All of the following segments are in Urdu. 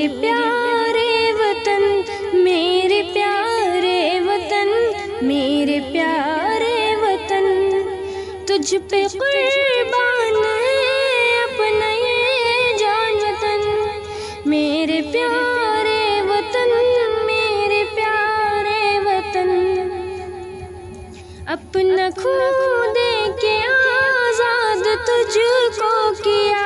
میرے پیارے وطن، میرے پیارے وطن، میرے پیارے وطن، تجھ پہ قربان ہے اپنا یہ جان تن، میرے پیارے وطن، میرے پیارے وطن، اپنا خون دے کے آزاد تجھ کو کیا،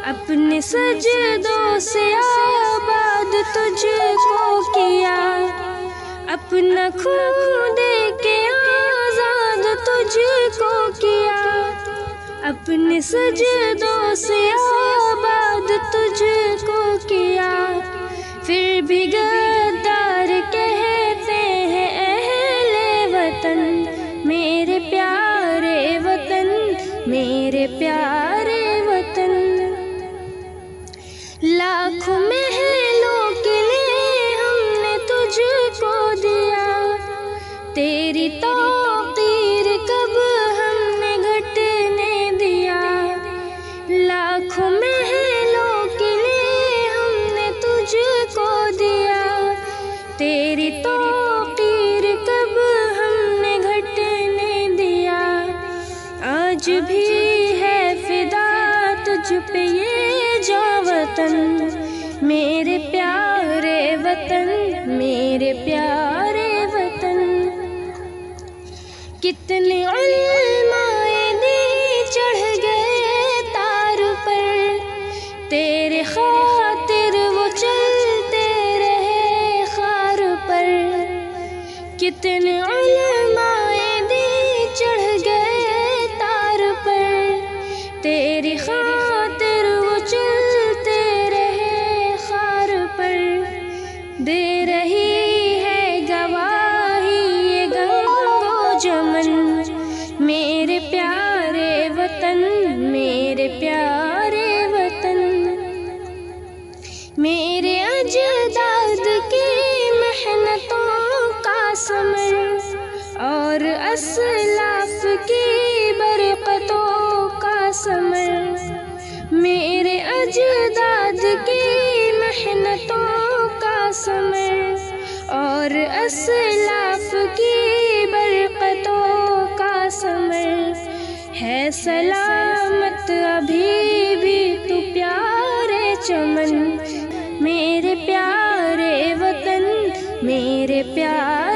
اپنے سجدوں سے آباد تجھ کو کیا، اپنا خون دے کے آزاد تجھ کو کیا، اپنے سجدوں سے آباد تجھ کو کیا، پھر بھی غدار کہتے ہیں اہل وطن، میرے پیارے وطن، میرے پیارے وطن، لاکھوں محلوں کے لیے ہم نے تجھ کو دیا، تیری توقیر کب ہم نے گھٹنے دیا، لاکھوں محلوں کے لیے ہم نے تجھ کو دیا، تیری توقیر کب ہم نے گھٹنے دیا، آج بھی ہے فدا تجھ پہ یہ جاں وطن، میرے پیارے وطن، میرے پیارے وطن، کتنے علماء دین چڑھ گئے تار پر، تیرے خاطر وہ چلتے رہے خار پر، کتنے علماء دین چڑھ گئے تار پر، تیری خاطر وہ چلتے رہے خار پر، دے رہی ہے گواہی یہ گنگ و جمن، میرے پیارے وطن، میرے پیارے وطن، میرے اجداد کی محنتوں کا ثمر اور اسلاف کی برکتوں کا ثمر، میرے اجداد کی محنتوں کا ثمر اور اسلاف کی برکتوں کا ثمر، ہے سلامت ابھی بھی تو پیارے چمن، میرے پیارے وطن، میرے پیارے